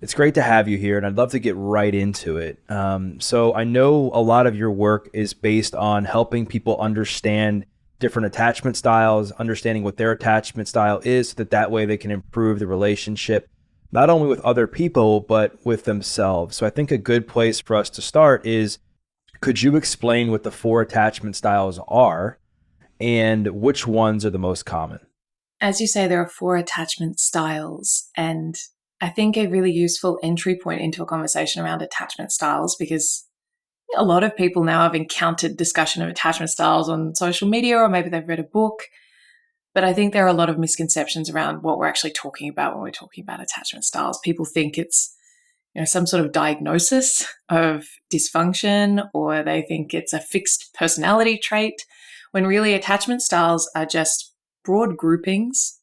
It's great to have you here, and I'd love to get right into it. So, I know a lot of your work is based on helping people understand different attachment styles, understanding what their attachment style is, so that that way they can improve the relationship, not only with other people, but with themselves. So, I think a good place for us to start is, could you explain what the four attachment styles are and which ones are the most common? As you say, there are four attachment styles. And I think a really useful entry point into a conversation around attachment styles, because a lot of people now have encountered discussion of attachment styles on social media, or maybe they've read a book. But I think there are a lot of misconceptions around what we're actually talking about when we're talking about attachment styles. People think it's some sort of diagnosis of dysfunction, or they think it's a fixed personality trait, when really attachment styles are just broad groupings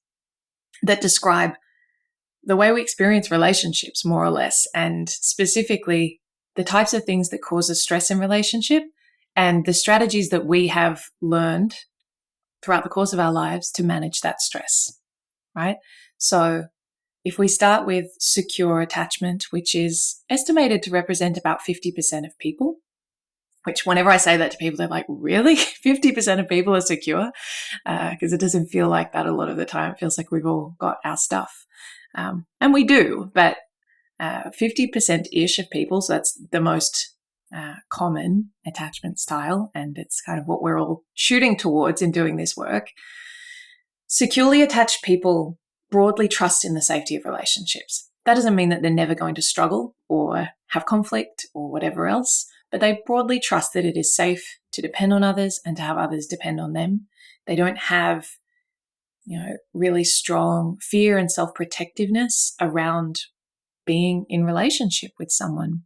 that describe the way we experience relationships, more or less, and specifically the types of things that causes stress in relationship and the strategies that we have learned throughout the course of our lives to manage that stress, right? So if we start with secure attachment, which is estimated to represent about 50% of people, which whenever I say that to people, they're like, really? 50% of people are secure? Because it doesn't feel like that a lot of the time. It feels like we've all got our stuff. And we do, but 50%-ish of people, so that's the most common attachment style, and it's kind of what we're all shooting towards in doing this work. Securely attached people broadly trust in the safety of relationships. That doesn't mean that they're never going to struggle or have conflict or whatever else, but they broadly trust that it is safe to depend on others and to have others depend on them. They don't have, really strong fear and self-protectiveness around being in relationship with someone.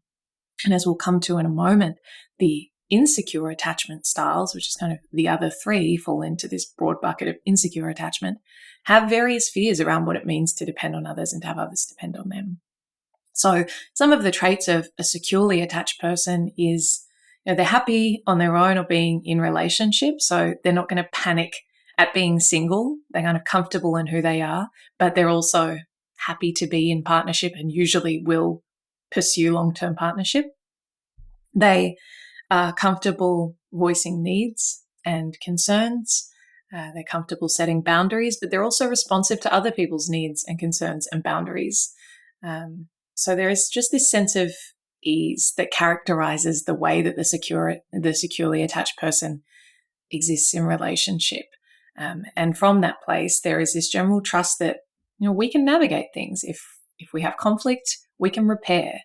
And as we'll come to in a moment, the insecure attachment styles, which is kind of the other three, fall into this broad bucket of insecure attachment, have various fears around what it means to depend on others and to have others depend on them. So some of the traits of a securely attached person is, they're happy on their own or being in relationship. So they're not going to panic at being single. They're kind of comfortable in who they are, but they're also happy to be in partnership and usually will pursue long-term partnership. They are comfortable voicing needs and concerns. They're comfortable setting boundaries, but they're also responsive to other people's needs and concerns and boundaries. So there is just this sense of ease that characterizes the way that the securely attached person exists in relationship. And from that place, there is this general trust that, we can navigate things. If we have conflict, we can repair.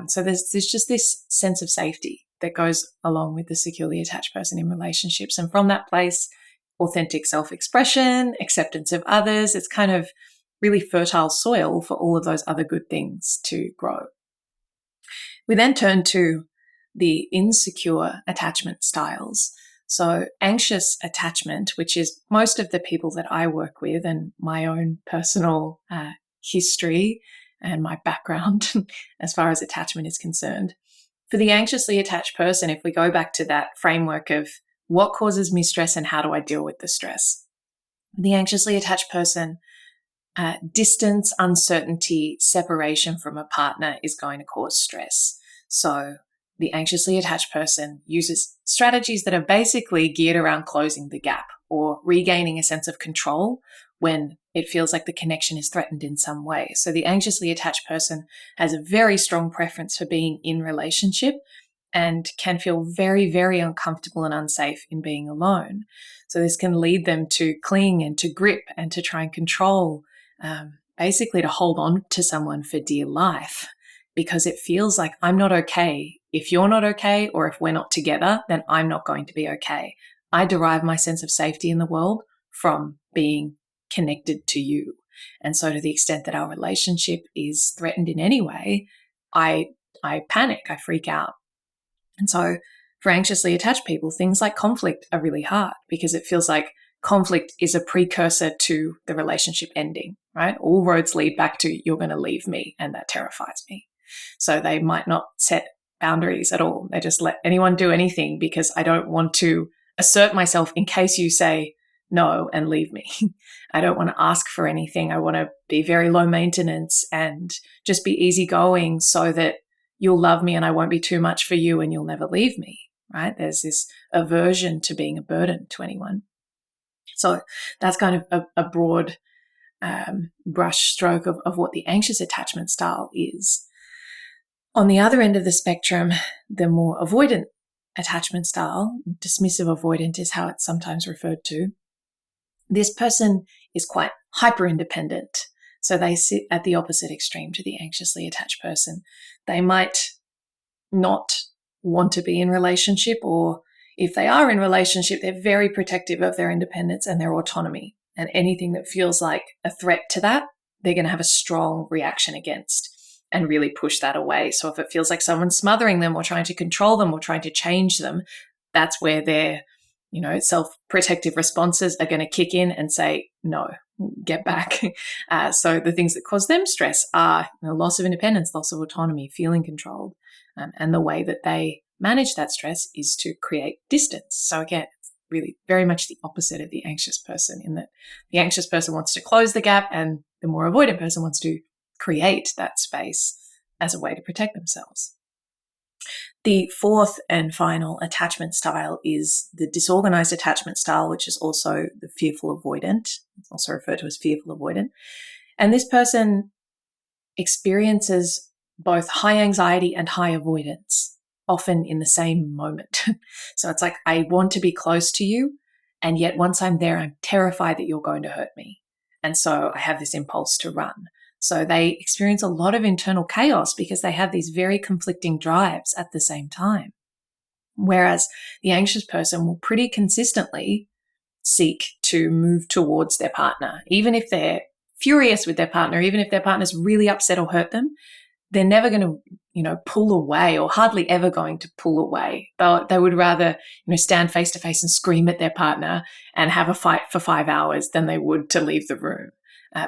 So there's just this sense of safety that goes along with the securely attached person in relationships. And from that place, authentic self-expression, acceptance of others, it's kind of really fertile soil for all of those other good things to grow. We then turn to the insecure attachment styles. So anxious attachment, which is most of the people that I work with and my own personal history and my background as far as attachment is concerned. For the anxiously attached person, if we go back to that framework of what causes me stress and how do I deal with the stress? The anxiously attached person, distance, uncertainty, separation from a partner is going to cause stress. So the anxiously attached person uses strategies that are basically geared around closing the gap or regaining a sense of control when it feels like the connection is threatened in some way. So the anxiously attached person has a very strong preference for being in relationship and can feel very, very uncomfortable and unsafe in being alone. So this can lead them to cling and to grip and to try and control, basically to hold on to someone for dear life, because it feels like I'm not okay. If you're not okay, or if we're not together, then I'm not going to be okay. I derive my sense of safety in the world from being connected to you. And so to the extent that our relationship is threatened in any way, I panic, I freak out. And so for anxiously attached people, things like conflict are really hard because it feels like conflict is a precursor to the relationship ending, right? All roads lead back to you're going to leave me, and that terrifies me. So they might not set boundaries at all. They just let anyone do anything because I don't want to assert myself in case you say no and leave me. I don't want to ask for anything. I want to be very low maintenance and just be easygoing so that you'll love me and I won't be too much for you and you'll never leave me, right? There's this aversion to being a burden to anyone. So that's kind of a broad brush stroke of what the anxious attachment style is. On the other end of the spectrum, the more avoidant attachment style, dismissive avoidant is how it's sometimes referred to. This person is quite hyper independent. So they sit at the opposite extreme to the anxiously attached person. They might not want to be in relationship, or if they are in relationship, they're very protective of their independence and their autonomy. And anything that feels like a threat to that, they're going to have a strong reaction against and really push that away. So if it feels like someone's smothering them or trying to control them or trying to change them, that's where their, self-protective responses are going to kick in and say, no, get back. So the things that cause them stress are loss of independence, loss of autonomy, feeling controlled. And the way that they manage that stress is to create distance. So again, it's really very much the opposite of the anxious person, in that the anxious person wants to close the gap and the more avoidant person wants to create that space as a way to protect themselves. The fourth and final attachment style is the disorganized attachment style, which is also the fearful avoidant. It's also referred to as fearful avoidant. And this person experiences both high anxiety and high avoidance, often in the same moment. So it's like, I want to be close to you, and yet once I'm there, I'm terrified that you're going to hurt me. And so I have this impulse to run. So they experience a lot of internal chaos because they have these very conflicting drives at the same time. Whereas the anxious person will pretty consistently seek to move towards their partner. Even if they're furious with their partner, even if their partner's really upset or hurt them, they're never going to, pull away, or hardly ever going to pull away. They would rather, stand face to face and scream at their partner and have a fight for 5 hours than they would to leave the room.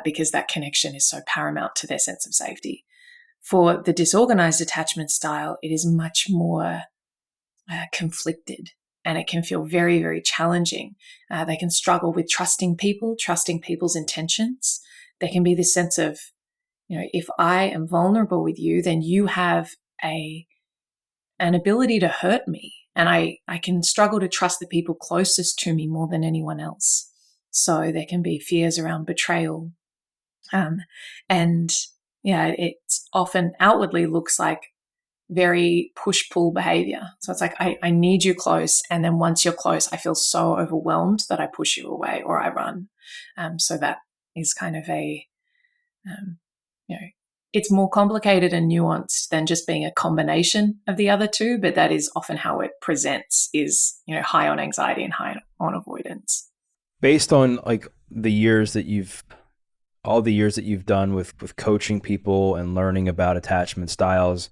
Because that connection is so paramount to their sense of safety. For the disorganized attachment style, it is much more conflicted, and it can feel very, very challenging. They can struggle with trusting people, trusting people's intentions. There can be this sense of, if I am vulnerable with you, then you have an ability to hurt me, and I can struggle to trust the people closest to me more than anyone else. So there can be fears around betrayal. It's often outwardly looks like very push-pull behavior. So it's like, I need you close. And then once you're close, I feel so overwhelmed that I push you away or I run. So that is kind of it's more complicated and nuanced than just being a combination of the other two, but that is often how it presents, is, high on anxiety and high on avoidance. Based on like all the years that you've done with coaching people and learning about attachment styles,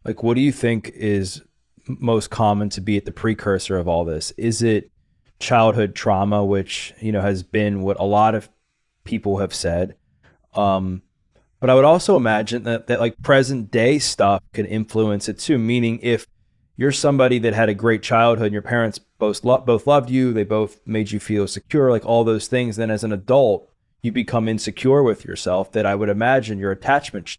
like what do you think is most common to be at the precursor of all this? Is it childhood trauma, which, has been what a lot of people have said? But I would also imagine that like present day stuff could influence it too. Meaning, if you're somebody that had a great childhood and your parents both loved you, they both made you feel secure, like all those things, then as an adult, you become insecure with yourself, that I would imagine your attachment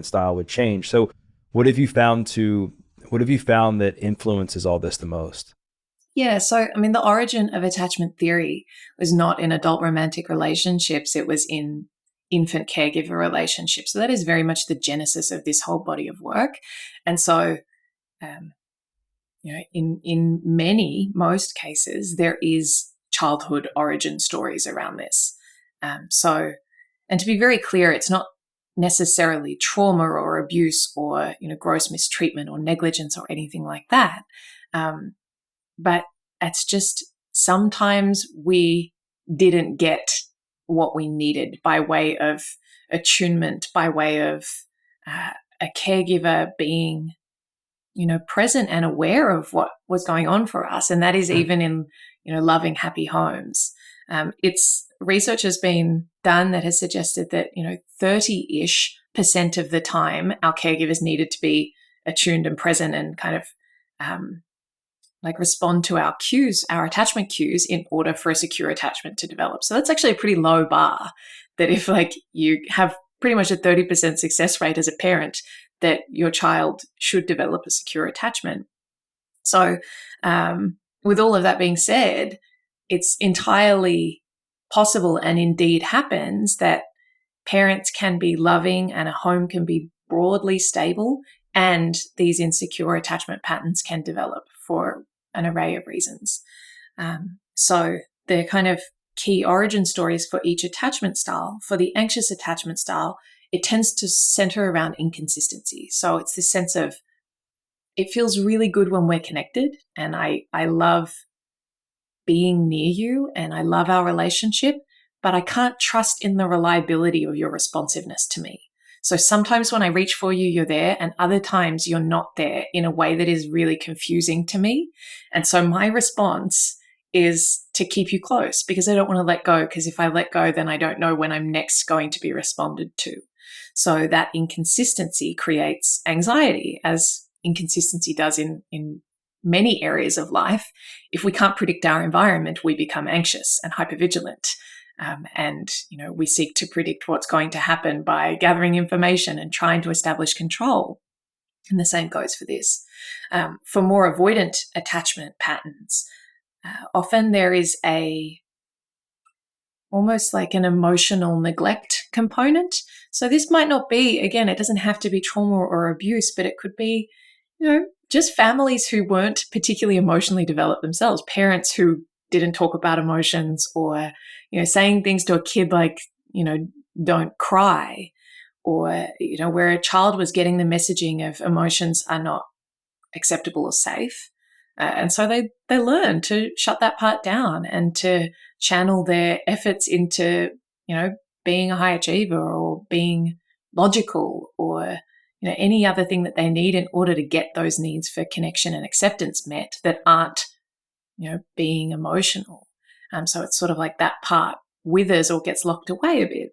style would change. So what have you found that influences all this the most? Yeah. So, the origin of attachment theory was not in adult romantic relationships. It was in infant caregiver relationships. So that is very much the genesis of this whole body of work. And so, in most cases, there is childhood origin stories around this. And to be very clear, it's not necessarily trauma or abuse or, gross mistreatment or negligence or anything like that. But it's just sometimes we didn't get what we needed by way of attunement, by way of a caregiver being, present and aware of what was going on for us. And that is even in, loving, happy homes. It's research has been done that has suggested that, 30-ish% of the time our caregivers needed to be attuned and present and kind of respond to our cues, our attachment cues, in order for a secure attachment to develop. So that's actually a pretty low bar, that if like you have pretty much a 30% success rate as a parent, that your child should develop a secure attachment. So with all of that being said, it's entirely possible and indeed happens that parents can be loving and a home can be broadly stable, and these insecure attachment patterns can develop for an array of reasons. So the kind of key origin stories for each attachment style, for the anxious attachment style, it tends to center around inconsistency. So it's this sense of, it feels really good when we're connected, and I love being near you and I love our relationship, but I can't trust in the reliability of your responsiveness to me. So sometimes when I reach for you, you're there, and other times you're not there in a way that is really confusing to me. And so my response is to keep you close, because I don't want to let go, because if I let go, then I don't know when I'm next going to be responded to. So that inconsistency creates anxiety, as inconsistency does in many areas of life. If we can't predict our environment, we become anxious and hypervigilant. And, we seek to predict what's going to happen by gathering information and trying to establish control. And the same goes for this. For more avoidant attachment patterns, often there is almost like an emotional neglect component. So this might not be, again, it doesn't have to be trauma or abuse, but it could be, just families who weren't particularly emotionally developed themselves, parents who didn't talk about emotions, or, saying things to a kid like, don't cry, or, where a child was getting the messaging of emotions are not acceptable or safe. And so they learn to shut that part down and to channel their efforts into, being a high achiever or being logical, or, any other thing that they need in order to get those needs for connection and acceptance met that aren't, being emotional. So it's sort of like that part withers or gets locked away a bit.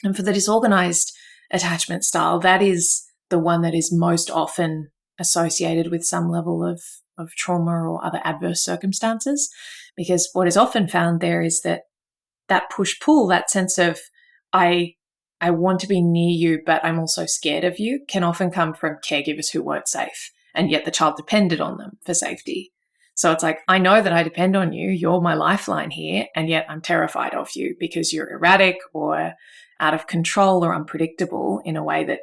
And for the disorganized attachment style, that is the one that is most often associated with some level of trauma or other adverse circumstances, because what is often found there is that push-pull, that sense of I want to be near you, but I'm also scared of you, can often come from caregivers who weren't safe, and yet the child depended on them for safety. So it's like, I know that I depend on you, you're my lifeline here, and yet I'm terrified of you because you're erratic or out of control or unpredictable in a way that,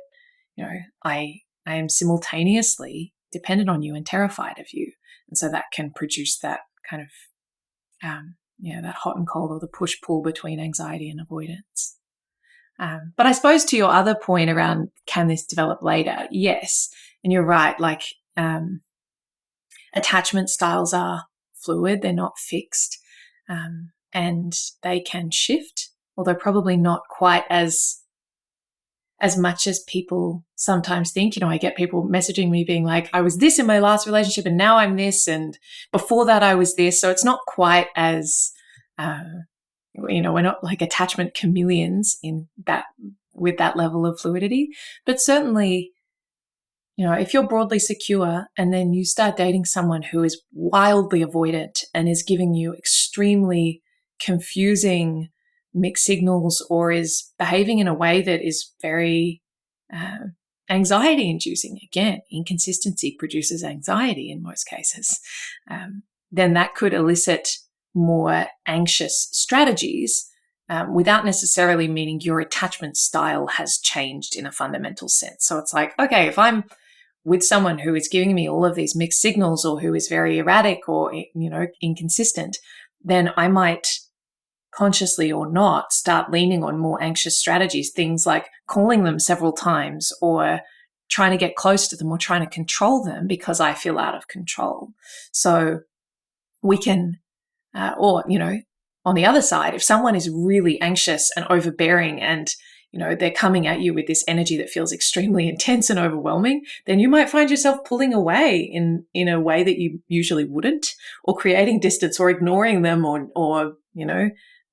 I am simultaneously dependent on you and terrified of you. And so that can produce that kind of, that hot and cold, or the push-pull between anxiety and avoidance. But I suppose to your other point around, can this develop later? Yes. And you're right. Like, attachment styles are fluid. They're not fixed. And they can shift, although probably not quite as much as people sometimes think. I get people messaging me being like, I was this in my last relationship and now I'm this, and before that I was this. So it's not quite as, we're not like attachment chameleons in that, with that level of fluidity. But certainly, if you're broadly secure and then you start dating someone who is wildly avoidant and is giving you extremely confusing mixed signals, or is behaving in a way that is very anxiety inducing, again, inconsistency produces anxiety in most cases, then that could elicit more anxious strategies, without necessarily meaning your attachment style has changed in a fundamental sense. So it's like, okay, if I'm with someone who is giving me all of these mixed signals, or who is very erratic or, inconsistent, then I might consciously or not start leaning on more anxious strategies, things like calling them several times, or trying to get close to them, or trying to control them because I feel out of control. So we can, on the other side, if someone is really anxious and overbearing and, they're coming at you with this energy that feels extremely intense and overwhelming, then you might find yourself pulling away in a way that you usually wouldn't, or creating distance, or ignoring them, or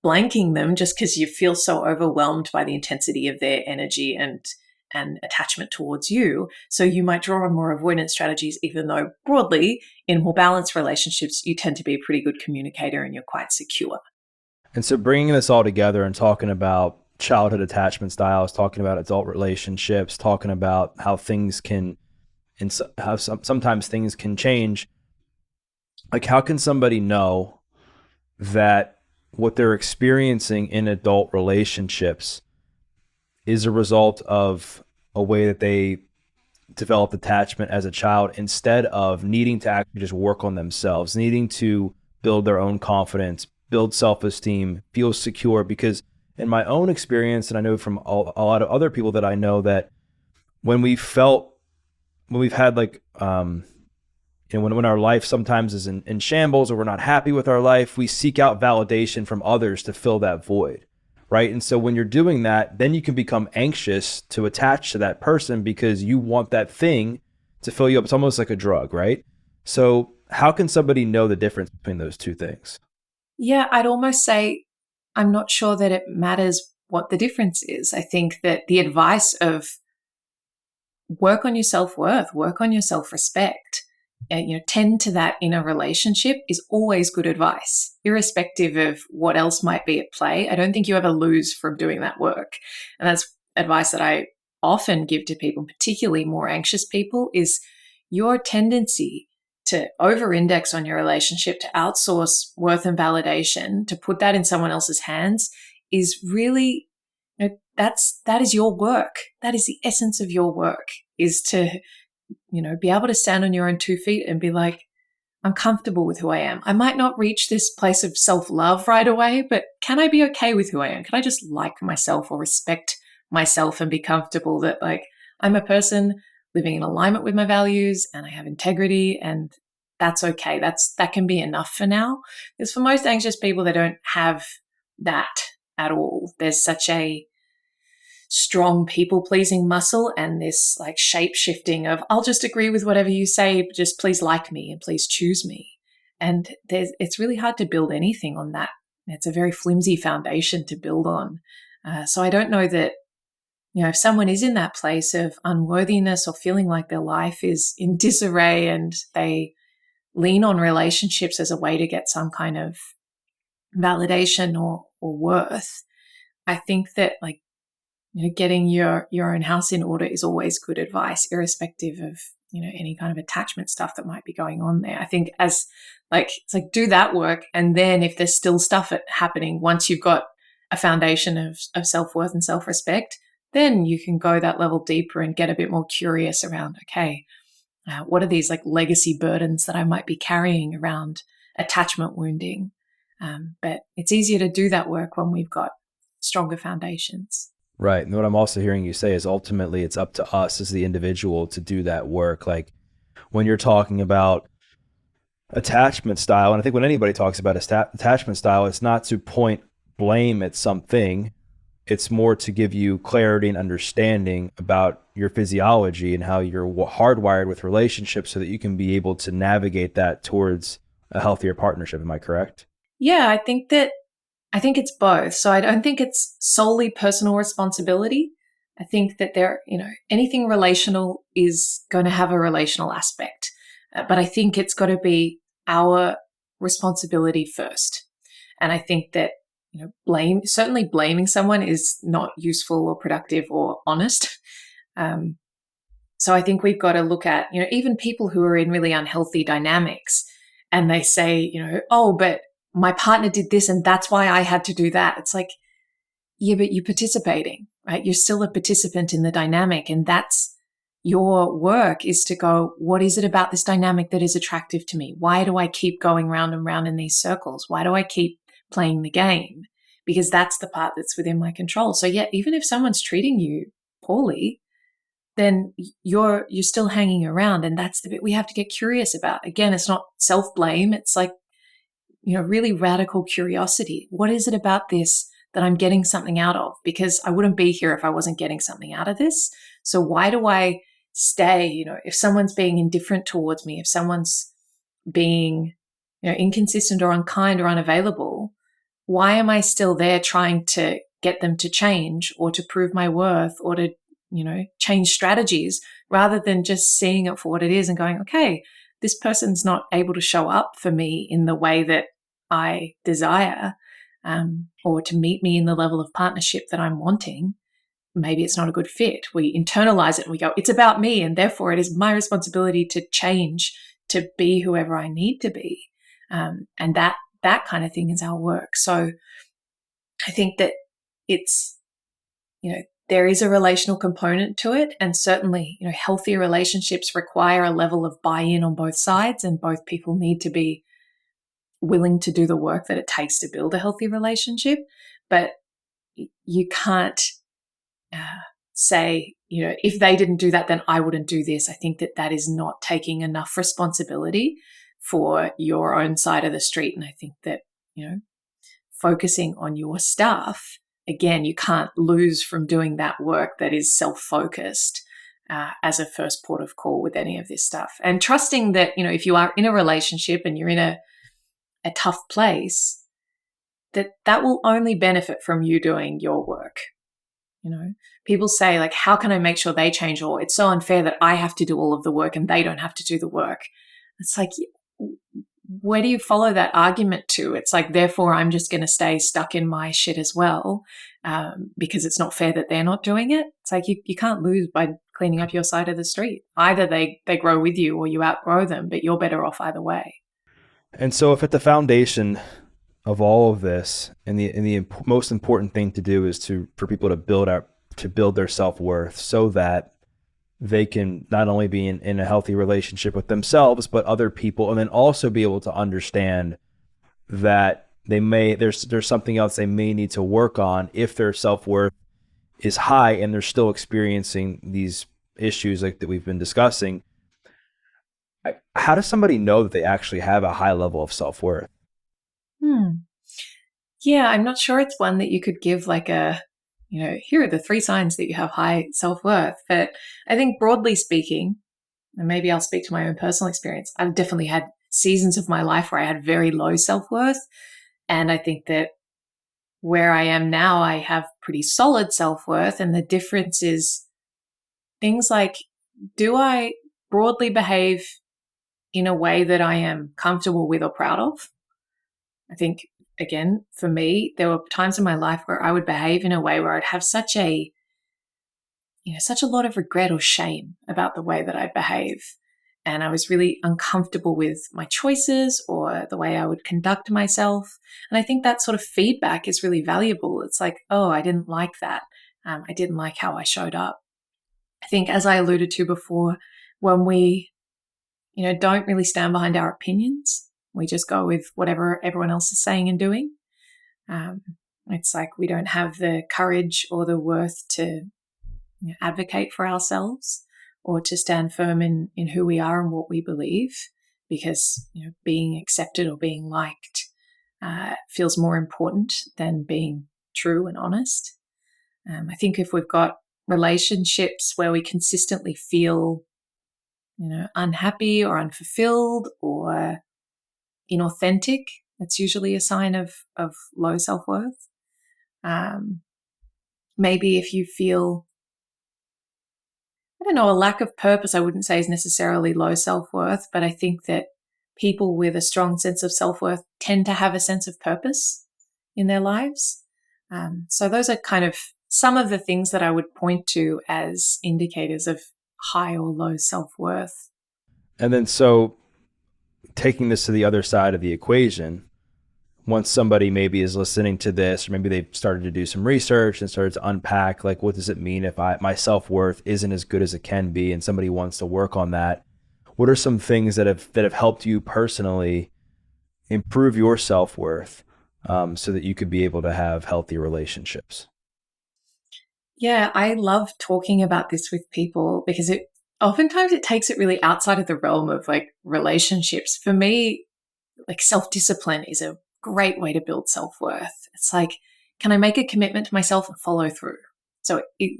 blanking them just because you feel so overwhelmed by the intensity of their energy and and attachment towards you. So you might draw on more avoidance strategies, even though broadly in more balanced relationships, you tend to be a pretty good communicator and you're quite secure. And so bringing this all together and talking about childhood attachment styles, talking about adult relationships, talking about how things can, and how sometimes things can change. Like, how can somebody know that what they're experiencing in adult relationships is a result of a way that they developed attachment as a child, instead of needing to actually just work on themselves, needing to build their own confidence, build self-esteem, feel secure? Because in my own experience, and I know from a lot of other people that I know, that when we've had like, when our life sometimes is in shambles, or we're not happy with our life, we seek out validation from others to fill that void, right? And so when you're doing that, then you can become anxious to attach to that person because you want that thing to fill you up. It's almost like a drug, right? So how can somebody know the difference between those two things? Yeah, I'd almost say I'm not sure that it matters what the difference is. I think that the advice of work on your self-worth, work on your self-respect, and tend to that in a relationship is always good advice, irrespective of what else might be at play. I don't think you ever lose from doing that work. And that's advice that I often give to people, particularly more anxious people, is your tendency to over-index on your relationship, to outsource worth and validation, to put that in someone else's hands is really, that is your work. That is the essence of your work, is to, be able to stand on your own 2 feet and be like, I'm comfortable with who I am. I might not reach this place of self-love right away, but can I be okay with who I am? Can I just like myself or respect myself and be comfortable that, like, I'm a person living in alignment with my values and I have integrity, and that's okay. That can be enough for now. Because for most anxious people, they don't have that at all. There's such a strong people pleasing muscle and this like shape shifting of, I'll just agree with whatever you say, just please like me and please choose me. And it's really hard to build anything on that. It's a very flimsy foundation to build on. So I don't know that, if someone is in that place of unworthiness or feeling like their life is in disarray and they lean on relationships as a way to get some kind of validation or worth, I think that, like, getting your own house in order is always good advice, irrespective of, any kind of attachment stuff that might be going on there. I think it's like do that work. And then if there's still stuff happening, once you've got a foundation of self-worth and self-respect, then you can go that level deeper and get a bit more curious around, okay, what are these like legacy burdens that I might be carrying around attachment wounding? But it's easier to do that work when we've got stronger foundations. Right. And what I'm also hearing you say is ultimately it's up to us as the individual to do that work. Like, when you're talking about attachment style, and I think when anybody talks about attachment style, it's not to point blame at something. It's more to give you clarity and understanding about your physiology and how you're hardwired with relationships so that you can be able to navigate that towards a healthier partnership. Am I correct? Yeah, I think it's both. So I don't think it's solely personal responsibility. I think that anything relational is going to have a relational aspect. But I think it's got to be our responsibility first. And I think that, certainly blaming someone is not useful or productive or honest. So I think we've got to look at, even people who are in really unhealthy dynamics and they say, oh, but my partner did this and that's why I had to do that. It's like, yeah, but you're participating, right? You're still a participant in the dynamic. And that's your work, is to go, what is it about this dynamic that is attractive to me? Why do I keep going round and round in these circles? Why do I keep playing the game? Because that's the part that's within my control. So yeah, even if someone's treating you poorly, then you're still hanging around. And that's the bit we have to get curious about. Again, it's not self-blame. It's like, really radical curiosity. What is it about this that I'm getting something out of? Because I wouldn't be here if I wasn't getting something out of this. So why do I stay? If someone's being indifferent towards me, if someone's being, inconsistent or unkind or unavailable, why am I still there trying to get them to change or to prove my worth or to, change strategies rather than just seeing it for what it is and going, okay, this person's not able to show up for me in the way that I desire, or to meet me in the level of partnership that I'm wanting. Maybe it's not a good fit. We internalize it and we go, it's about me, and therefore it is my responsibility to change to be whoever I need to be. And that kind of thing is our work. So I think that it's, there is a relational component to it. And certainly, healthy relationships require a level of buy-in on both sides, and both people need to be willing to do the work that it takes to build a healthy relationship. But you can't say, if they didn't do that, then I wouldn't do this. I think that is not taking enough responsibility for your own side of the street. And I think that, focusing on your stuff, again, you can't lose from doing that work that is self-focused as a first port of call with any of this stuff. And trusting that, if you are in a relationship and you're in a tough place, that will only benefit from you doing your work. People say, like, how can I make sure they change? Or it's so unfair that I have to do all of the work and they don't have to do the work. It's like, where do you follow that argument to? It's like, therefore, I'm just going to stay stuck in my shit as well, because it's not fair that they're not doing it. It's like, you can't lose by cleaning up your side of the street. Either they grow with you or you outgrow them, but you're better off either way. And so if at the foundation of all of this, and the most important thing to do is for people to build their self-worth, so that they can not only be in a healthy relationship with themselves, but other people, and then also be able to understand that there's something else they may need to work on if their self-worth is high and they're still experiencing these issues like that we've been discussing. How does somebody know that they actually have a high level of self-worth? Yeah, I'm not sure it's one that you could give like here are the 3 signs that you have high self-worth. But I think broadly speaking, and maybe I'll speak to my own personal experience, I've definitely had seasons of my life where I had very low self-worth. And I think that where I am now, I have pretty solid self-worth. And the difference is things like, do I broadly behave in a way that I am comfortable with or proud of? I think, again, for me, there were times in my life where I would behave in a way where I'd have such a lot of regret or shame about the way that I behave. And I was really uncomfortable with my choices or the way I would conduct myself. And I think that sort of feedback is really valuable. It's like, oh, I didn't like that. I didn't like how I showed up. I think, as I alluded to before, when we, don't really stand behind our opinions, we just go with whatever everyone else is saying and doing. It's like we don't have the courage or the worth to advocate for ourselves or to stand firm in who we are and what we believe, because being accepted or being liked feels more important than being true and honest. I think if we've got relationships where we consistently feel unhappy or unfulfilled or inauthentic, that's usually a sign of low self-worth. Maybe if you feel, a lack of purpose, I wouldn't say is necessarily low self-worth, but I think that people with a strong sense of self-worth tend to have a sense of purpose in their lives. So those are kind of some of the things that I would point to as indicators of high or low self-worth. And then, so taking this to the other side of the equation, once somebody maybe is listening to this, or maybe they've started to do some research and started to unpack, like, what does it mean if my self-worth isn't as good as it can be, and somebody wants to work on that? What are some things that have helped you personally improve your self-worth, so that you could be able to have healthy relationships? Yeah, I love talking about this with people because oftentimes it takes it really outside of the realm of like relationships. For me, like, self-discipline is a great way to build self-worth. It's like, can I make a commitment to myself and follow through?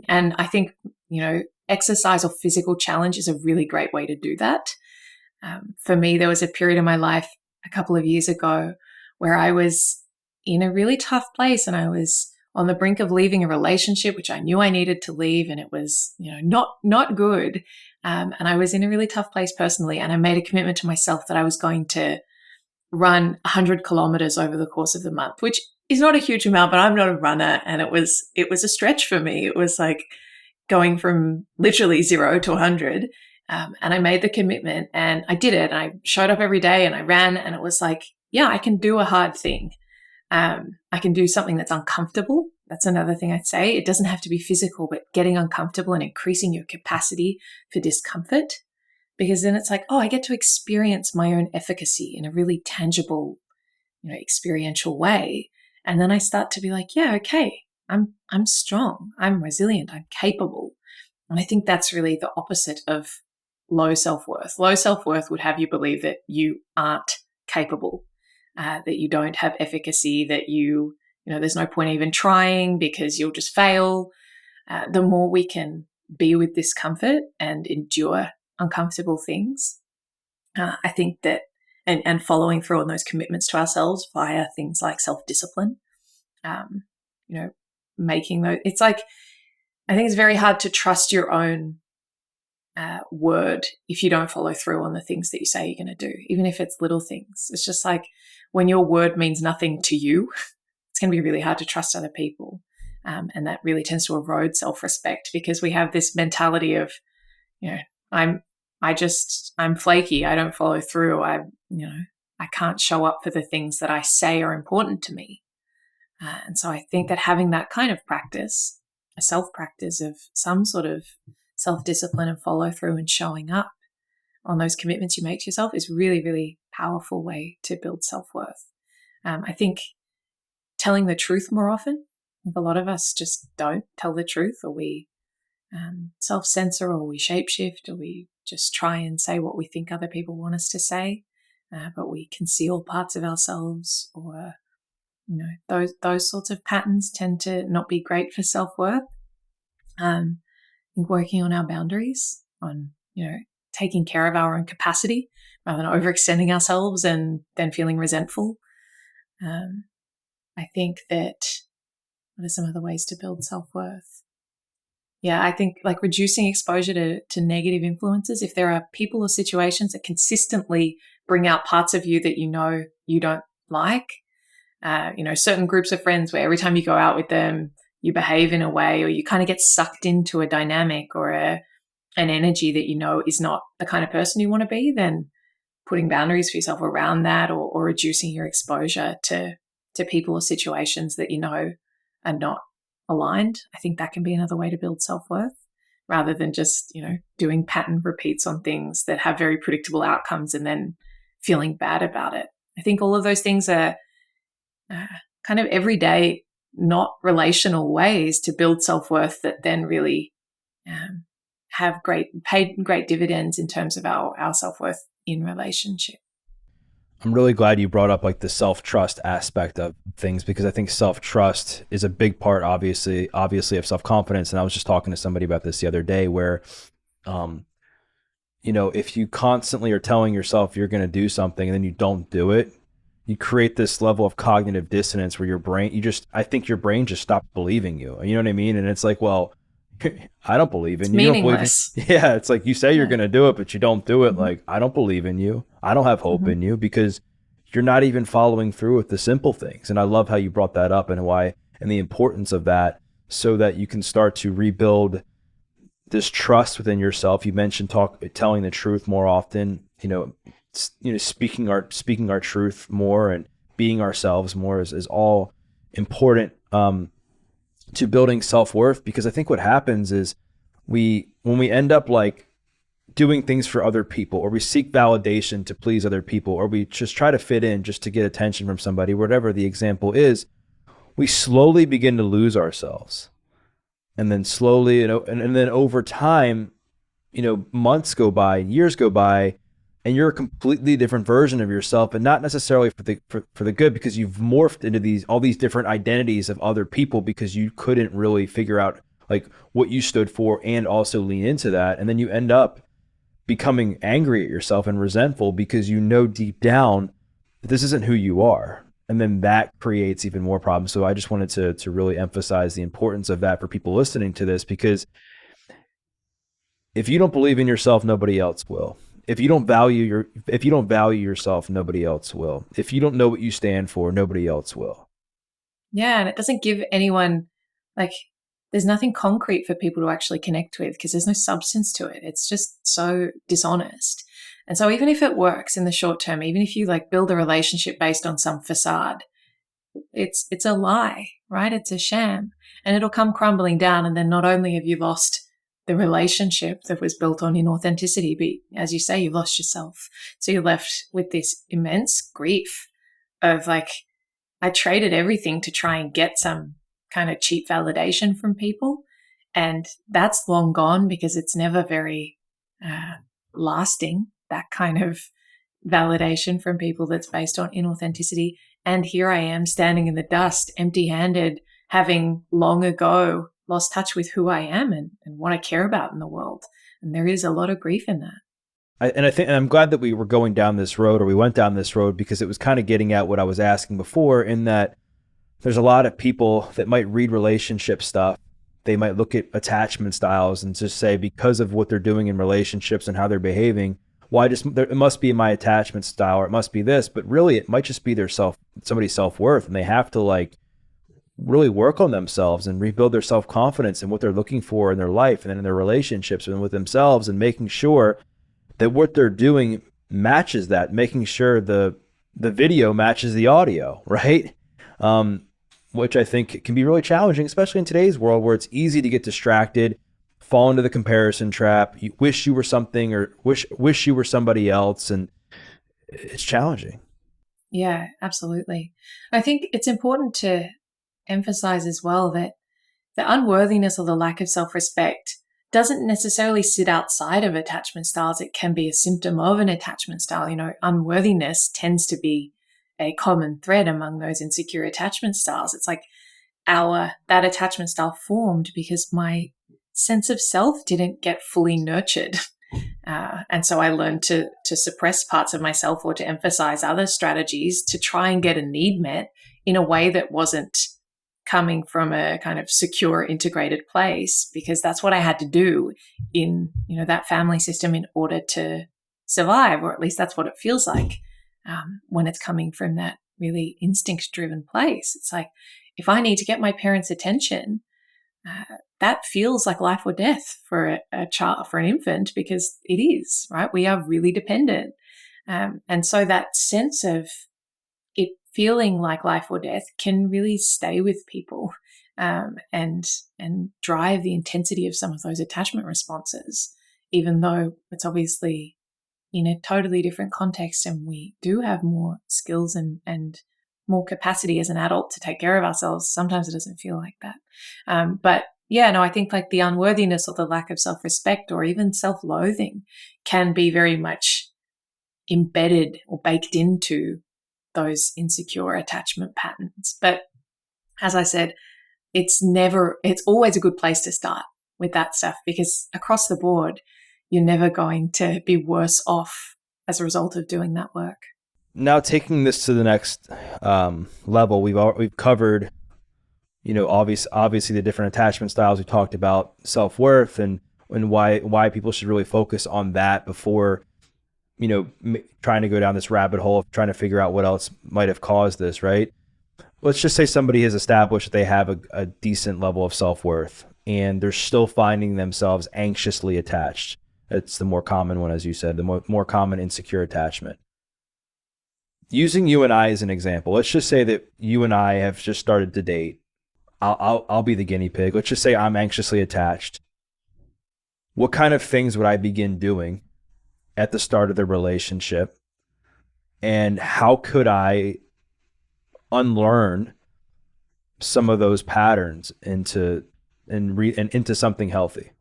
And I think, exercise or physical challenge is a really great way to do that. For me, there was a period in my life a couple of years ago where I was in a really tough place and I was on the brink of leaving a relationship, which I knew I needed to leave, and it was, not good. And I was in a really tough place personally, and I made a commitment to myself that I was going to run 100 kilometers over the course of the month, which is not a huge amount, but I'm not a runner, and it was a stretch for me. It was like going from literally 0 to 100. And I made the commitment, and I did it. And I showed up every day and I ran, and it was like, yeah, I can do a hard thing. I can do something that's uncomfortable. That's another thing I'd say. It doesn't have to be physical, but getting uncomfortable and increasing your capacity for discomfort, because then it's like, oh, I get to experience my own efficacy in a really tangible, experiential way. And then I start to be like, yeah, okay, I'm strong, I'm resilient, I'm capable. And I think that's really the opposite of low self-worth. Low self-worth would have you believe that you aren't capable, that you don't have efficacy, that there's no point even trying because you'll just fail. The more we can be with discomfort and endure uncomfortable things, I think that, and following through on those commitments to ourselves via things like self-discipline, making those, it's like, I think it's very hard to trust your own word if you don't follow through on the things that you say you're going to do, even if it's little things. It's just like when your word means nothing to you, it's going to be really hard to trust other people. And that really tends to erode self-respect, because we have this mentality of, I'm flaky. I don't follow through. I can't show up for the things that I say are important to me. And so I think that having that kind of practice, a self-practice of some sort of self-discipline and follow through and showing up on those commitments you make to yourself, is really, really powerful way to build self-worth. I think telling the truth more often, a lot of us just don't tell the truth, or we self-censor, or we shapeshift, or we just try and say what we think other people want us to say, but we conceal parts of ourselves, or those sorts of patterns tend to not be great for self-worth. I think working on our boundaries, on taking care of our own capacity rather than overextending ourselves and then feeling resentful. I think that, what are some other ways to build self-worth? Yeah, I think like reducing exposure to negative influences. If there are people or situations that consistently bring out parts of you that you don't like, certain groups of friends where every time you go out with them, you behave in a way, or you kind of get sucked into a dynamic or an energy that is not the kind of person you want to be, then putting boundaries for yourself around that, or reducing your exposure to people or situations that are not aligned. I think that can be another way to build self-worth, rather than just, doing pattern repeats on things that have very predictable outcomes and then feeling bad about it. I think all of those things are kind of everyday, not relational ways to build self-worth that then really have paid great dividends in terms of our self-worth in relationship. I'm really glad you brought up like the self-trust aspect of things, because I think self-trust is a big part, obviously of self-confidence. And I was just talking to somebody about this the other day, where, if you constantly are telling yourself you're going to do something and then you don't do it, you create this level of cognitive dissonance where I think your brain just stopped believing you. You know what I mean? And it's like, well, I don't believe in you. Meaningless. Yeah, it's like you say you're going to do it, but you don't do it. Mm-hmm. Like, I don't believe in you. I don't have hope in you, because you're not even following through with the simple things. And I love how you brought that up, and the importance of that, so that you can start to rebuild this trust within yourself. You mentioned telling the truth more often, speaking our truth more and being ourselves more is all important to building self-worth. Because I think what happens is when we end up like doing things for other people, or we seek validation to please other people, or we just try to fit in just to get attention from somebody, whatever the example is, we slowly begin to lose ourselves. And then slowly, and then over time, months go by, years go by, and you're a completely different version of yourself, and not necessarily for the good, because you've morphed into all these different identities of other people, because you couldn't really figure out like what you stood for and also lean into that. And then you end up becoming angry at yourself and resentful, because deep down that this isn't who you are. And then that creates even more problems. So I just wanted to really emphasize the importance of that for people listening to this, because if you don't believe in yourself, nobody else will. If you don't value yourself, nobody else will. If you don't know what you stand for, nobody else will. Yeah, and it doesn't give anyone, like, there's nothing concrete for people to actually connect with because there's no substance to it. It's just so dishonest. And so even if it works in the short term, even if you like build a relationship based on some facade, it's a lie, right? It's a sham. And it'll come crumbling down. And then not only have you lost the relationship that was built on inauthenticity, but as you say, you've lost yourself. So you're left with this immense grief of like, I traded everything to try and get some kind of cheap validation from people. And that's long gone because it's never very lasting, that kind of validation from people that's based on inauthenticity. And here I am standing in the dust, empty handed, having long ago lost touch with who I am and what I care about in the world. And there is a lot of grief in that. And I'm glad that we were going down this road, or we went down this road, because it was kind of getting at what I was asking before, in that there's a lot of people that might read relationship stuff. They might look at attachment styles and just say, because of what they're doing in relationships and how they're behaving, it must be my attachment style, or it must be this. But really, it might just be somebody's self-worth, and they have to like really work on themselves and rebuild their self-confidence and what they're looking for in their life and then in their relationships and with themselves, and making sure that what they're doing matches that, making sure the video matches the audio, right? Which I think can be really challenging, especially in today's world where it's easy to get distracted, fall into the comparison trap. You wish you were something, or wish you were somebody else, and it's challenging. Yeah, absolutely. I think it's important to emphasize as well that the unworthiness or the lack of self-respect doesn't necessarily sit outside of attachment styles. It can be a symptom of an attachment style. You know, unworthiness tends to be a common thread among those insecure attachment styles. It's like that attachment style formed because my sense of self didn't get fully nurtured. And so I learned to suppress parts of myself or to emphasize other strategies to try and get a need met in a way that wasn't coming from a kind of secure, integrated place, because that's what I had to do in, that family system in order to survive, or at least that's what it feels like when it's coming from that really instinct-driven place. It's like, if I need to get my parents' attention, that feels like life or death for a child, for an infant, because it is, right? We are really dependent. And so that sense of it feeling like life or death can really stay with people and drive the intensity of some of those attachment responses, even though it's obviously in a totally different context and we do have more skills and more capacity as an adult to take care of ourselves. Sometimes it doesn't feel like that. But yeah, no, I think like the unworthiness or the lack of self-respect or even self-loathing can be very much embedded or baked into those insecure attachment patterns. But as I said, it's always a good place to start with that stuff, because across the board, you're never going to be worse off as a result of doing that work. Now, taking this to the next level, we've covered, obviously the different attachment styles. We talked about self-worth and why people should really focus on that before, trying to go down this rabbit hole of trying to figure out what else might have caused this, right? Let's just say somebody has established that they have a decent level of self-worth and they're still finding themselves anxiously attached. It's the more common one, as you said, the more common insecure attachment. Using you and I as an example, let's just say that you and I have just started to date. I'll be the guinea pig. Let's just say I'm anxiously attached. What kind of things would I begin doing at the start of the relationship? And how could I unlearn some of those patterns into something healthy?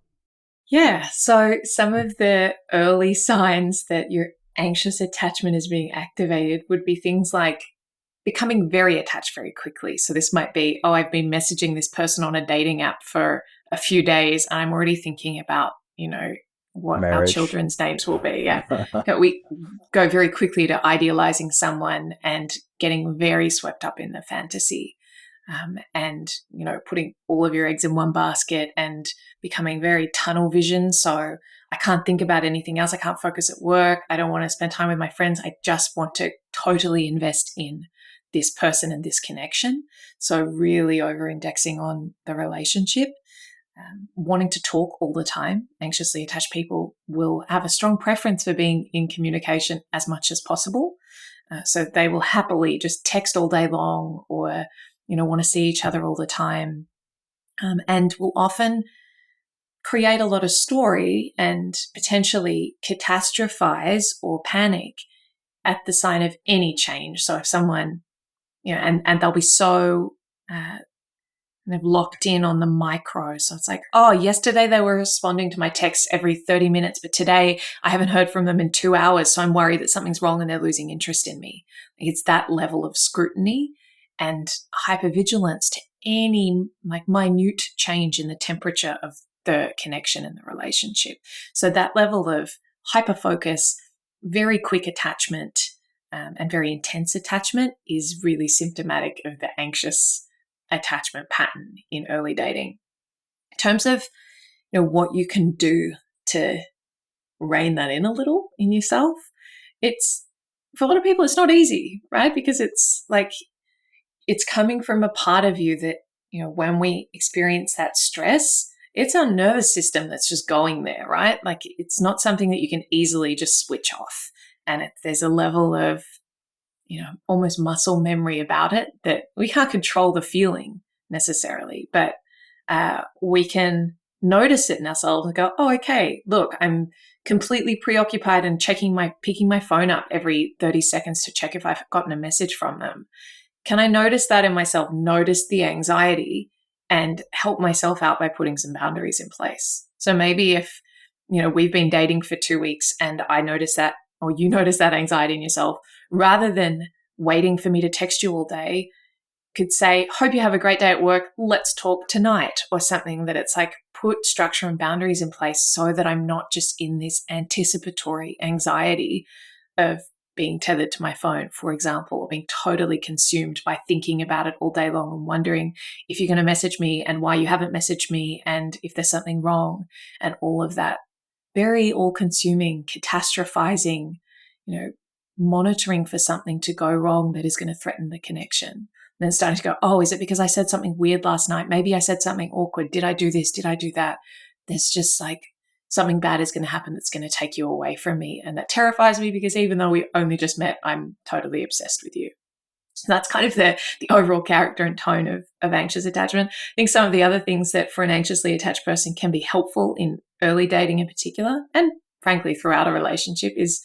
Yeah. So some of the early signs that your anxious attachment is being activated would be things like becoming very attached very quickly. So this might be, I've been messaging this person on a dating app for a few days and I'm already thinking about, what our Marriage. children's names will be. Yeah. We go very quickly to idealizing someone and getting very swept up in the fantasy. And, putting all of your eggs in one basket and becoming very tunnel vision. So I can't think about anything else. I can't focus at work. I don't want to spend time with my friends. I just want to totally invest in this person and this connection. So really over indexing on the relationship. Wanting to talk all the time. Anxiously attached people will have a strong preference for being in communication as much as possible. So they will happily just text all day long or, want to see each other all the time, and will often create a lot of story and potentially catastrophize or panic at the sign of any change. So if someone, and they'll be so kind of locked in on the micro. So it's like, oh, yesterday they were responding to my texts every 30 minutes, but today I haven't heard from them in 2 hours. So I'm worried that something's wrong and they're losing interest in me. It's that level of scrutiny and hypervigilance to any minute change in the temperature of the connection in the relationship. So that level of hyperfocus, very quick attachment, and very intense attachment is really symptomatic of the anxious attachment pattern in early dating. In terms of what you can do to rein that in a little in yourself, it's, for a lot of people, it's not easy, right? Because it's coming from a part of you that, when we experience that stress, it's our nervous system that's just going there, right? It's not something that you can easily just switch off. And there's a level of, almost muscle memory about it that we can't control the feeling necessarily, but we can notice it in ourselves and go, oh, okay, look, I'm completely preoccupied and picking my phone up every 30 seconds to check if I've gotten a message from them. Can I notice that in myself, notice the anxiety, and help myself out by putting some boundaries in place? So maybe if, we've been dating for 2 weeks and I notice that, or you notice that anxiety in yourself, rather than waiting for me to text you all day, could say, hope you have a great day at work. Let's talk tonight, or something that it's like, put structure and boundaries in place so that I'm not just in this anticipatory anxiety of being tethered to my phone, for example, or being totally consumed by thinking about it all day long and wondering if you're going to message me and why you haven't messaged me and if there's something wrong, and all of that very all-consuming, catastrophizing, monitoring for something to go wrong that is going to threaten the connection. And then starting to go, oh, is it because I said something weird last night? Maybe I said something awkward. Did I do this? Did I do that? There's just something bad is going to happen that's going to take you away from me. And that terrifies me because even though we only just met, I'm totally obsessed with you. So that's kind of the overall character and tone of anxious attachment. I think some of the other things that for an anxiously attached person can be helpful in early dating in particular, and frankly throughout a relationship, is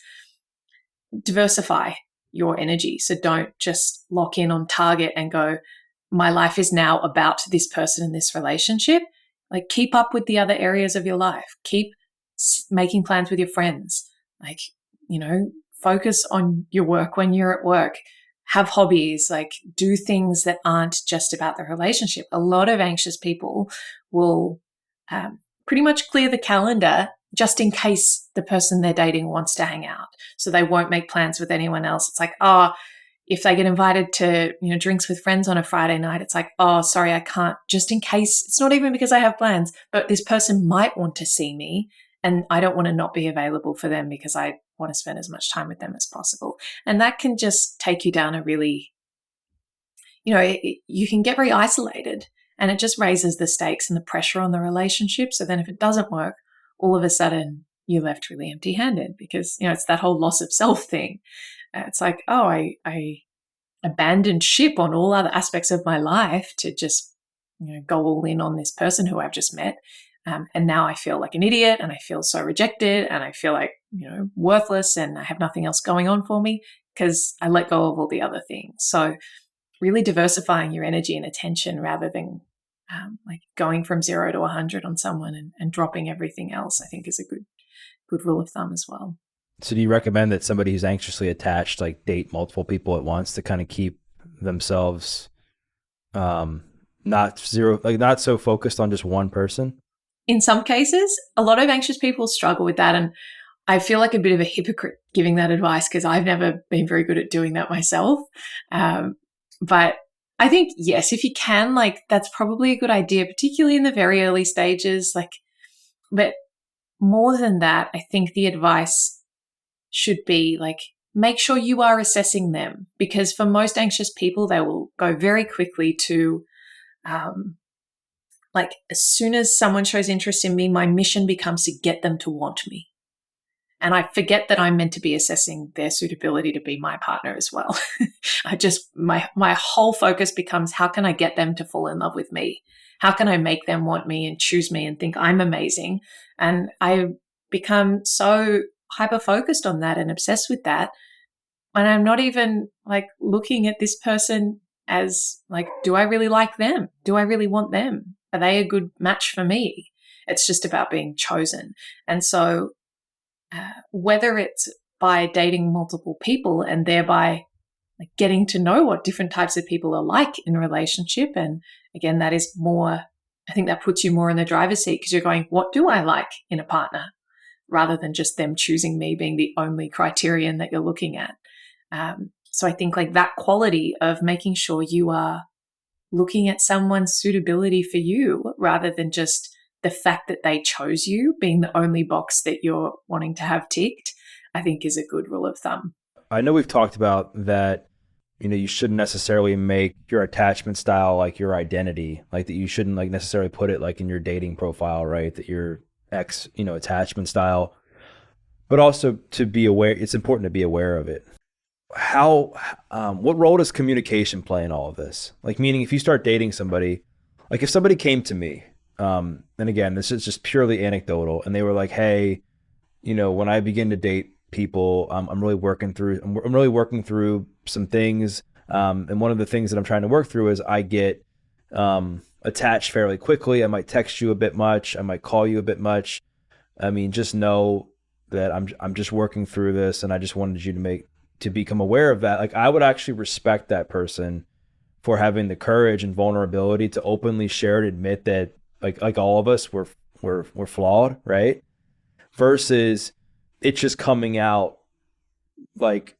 diversify your energy. So don't just lock in on target and go, my life is now about this person in this relationship. Keep up with the other areas of your life. Keep making plans with your friends. Focus on your work when you're at work. Have hobbies, do things that aren't just about the relationship. A lot of anxious people will pretty much clear the calendar just in case the person they're dating wants to hang out. So they won't make plans with anyone else. It's if they get invited to, drinks with friends on a Friday night, it's oh, sorry, I can't, just in case. It's not even because I have plans, but this person might want to see me and I don't want to not be available for them because I want to spend as much time with them as possible. And that can just take you down a really, you can get very isolated, and it just raises the stakes and the pressure on the relationship. So then if it doesn't work, all of a sudden you're left really empty-handed because, it's that whole loss of self thing. It's I abandoned ship on all other aspects of my life to just, go all in on this person who I've just met. And now I feel like an idiot and I feel so rejected and I feel like, worthless and I have nothing else going on for me because I let go of all the other things. So really diversifying your energy and attention rather than going from 0 to 100 on someone and dropping everything else, I think is a good rule of thumb as well. So do you recommend that somebody who's anxiously attached, date multiple people at once to kind of keep themselves not so focused on just one person? in some cases, a lot of anxious people struggle with that. And I feel like a bit of a hypocrite giving that advice because I've never been very good at doing that myself. But I think, yes, if you can, like, that's probably a good idea, particularly in the very early stages. Like, but more than that, I think the advice should be like, make sure you are assessing them, because for most anxious people, they will go very quickly to, like, as soon as someone shows interest in me, my mission becomes to get them to want me. And I forget that I'm meant to be assessing their suitability to be my partner as well. My whole focus becomes, how can I get them to fall in love with me? How can I make them want me and choose me and think I'm amazing? And I become so hyper-focused on that and obsessed with that. And I'm not even like looking at this person as like, do I really like them? Do I really want them? Are they a good match for me? It's just about being chosen. And so whether it's by dating multiple people and thereby like getting to know what different types of people are like in a relationship. And again, that is more, I think that puts you more in the driver's seat because you're going, what do I like in a partner? Rather than just them choosing me being the only criterion that you're looking at. So I think like that quality of making sure you are looking at someone's suitability for you rather than just the fact that they chose you being the only box that you're wanting to have ticked, I think is a good rule of thumb. I know we've talked about that, you shouldn't necessarily make your attachment style like your identity, like that you shouldn't like necessarily put it like in your dating profile, right? That your X, attachment style, but also to be aware, it's important to be aware of it. What role does communication play in all of this? Like, meaning if you start dating somebody, like if somebody came to me, and again, this is just purely anecdotal, and they were like, hey, when I begin to date people, I'm really working through some things. And one of the things that I'm trying to work through is I get attached fairly quickly. I might text you a bit much. I might call you a bit much. I mean, just know that I'm just working through this, and I just wanted you to become aware of that. Like, I would actually respect that person for having the courage and vulnerability to openly share and admit that like all of us we're flawed, right? Versus it's just coming out like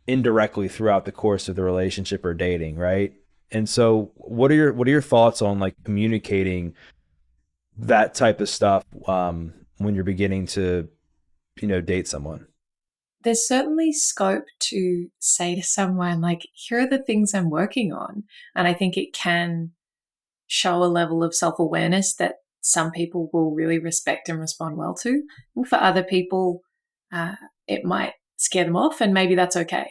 indirectly throughout the course of the relationship or dating, right? And so what are your thoughts on like communicating that type of stuff when you're beginning to date someone? There's certainly scope to say to someone like, here are the things I'm working on. And I think it can show a level of self-awareness that some people will really respect and respond well to. And for other people, it might scare them off, and maybe that's okay,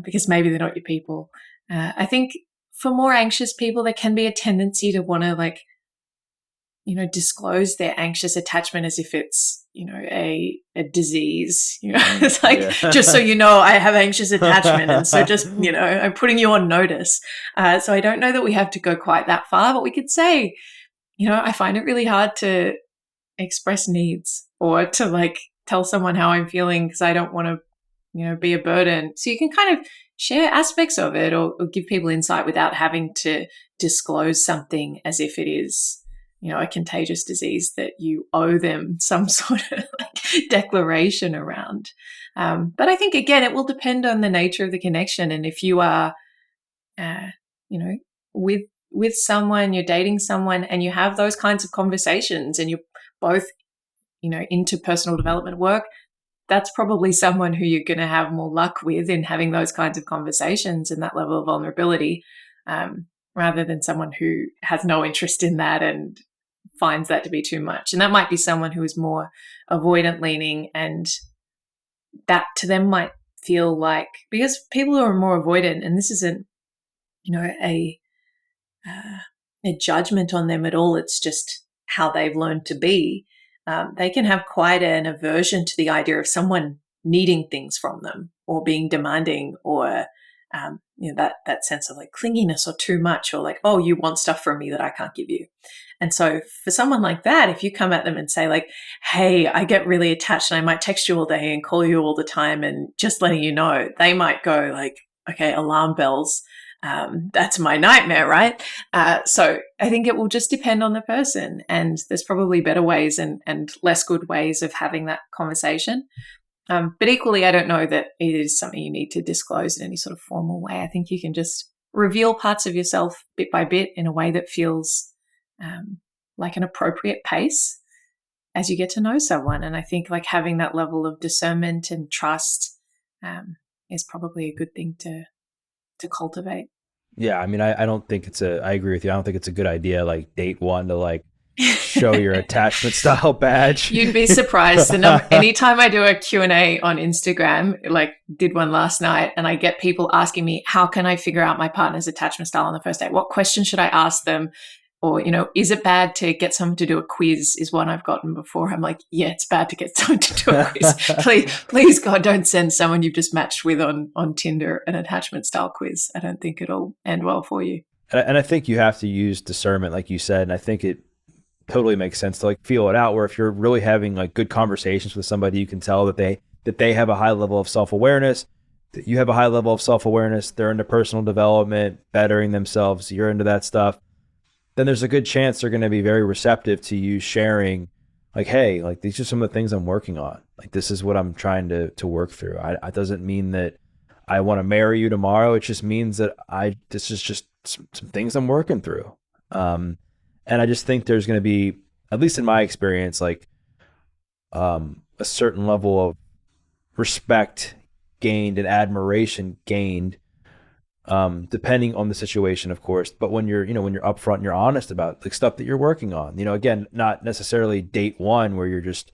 because maybe they're not your people. I think for more anxious people, there can be a tendency to want to like, disclose their anxious attachment as if it's, a disease, it's like, Yeah. just so you know, I have anxious attachment. And so just, I'm putting you on notice. So I don't know that we have to go quite that far, but we could say, I find it really hard to express needs or to like tell someone how I'm feeling because I don't want to, be a burden. So you can kind of share aspects of it or give people insight without having to disclose something as if it is, a contagious disease that you owe them some sort of like declaration around. But I think, again, it will depend on the nature of the connection. And if you are, with someone, you're dating someone and you have those kinds of conversations and you're both, into personal development work, that's probably someone who you're going to have more luck with in having those kinds of conversations and that level of vulnerability, rather than someone who has no interest in that and finds that to be too much. And that might be someone who is more avoidant leaning, and that to them might feel like, because people who are more avoidant, and this isn't, a judgment on them at all, it's just how they've learned to be, they can have quite an aversion to the idea of someone needing things from them or being demanding or that sense of like clinginess or too much, or like, oh, you want stuff from me that I can't give you. And so for someone like that, if you come at them and say like, hey, I get really attached and I might text you all day and call you all the time and just letting you know, they might go like, okay, alarm bells. That's my nightmare, right? So I think it will just depend on the person, and there's probably better ways and less good ways of having that conversation. But equally, I don't know that it is something you need to disclose in any sort of formal way. I think you can just reveal parts of yourself bit by bit in a way that feels like an appropriate pace as you get to know someone. And I think like having that level of discernment and trust is probably a good thing to cultivate. Yeah, I mean, I don't think I agree with you. I don't think it's a good idea, like date one to like show your attachment style badge. You'd be surprised. Anytime I do a Q&A on Instagram, like did one last night, and I get people asking me, how can I figure out my partner's attachment style on the first date? What question should I ask them? Or, is it bad to get someone to do a quiz is one I've gotten before. I'm like, yeah, it's bad to get someone to do a quiz. Please, God, don't send someone you've just matched with on Tinder an attachment style quiz. I don't think it'll end well for you. And I think you have to use discernment, like you said. And I think it totally makes sense to like feel it out, where if you're really having like good conversations with somebody, you can tell that they have a high level of self-awareness, that you have a high level of self-awareness, they're into personal development, bettering themselves, you're into that stuff. Then there's a good chance they're going to be very receptive to you sharing like, hey, like these are some of the things I'm working on. Like, this is what I'm trying to work through. It doesn't mean that I want to marry you tomorrow. It just means that this is just some things I'm working through. And I just think there's going to be, at least in my experience, like a certain level of respect gained and admiration gained, depending on the situation, of course. But when you're upfront and you're honest about like stuff that you're working on, again, not necessarily date one where you're just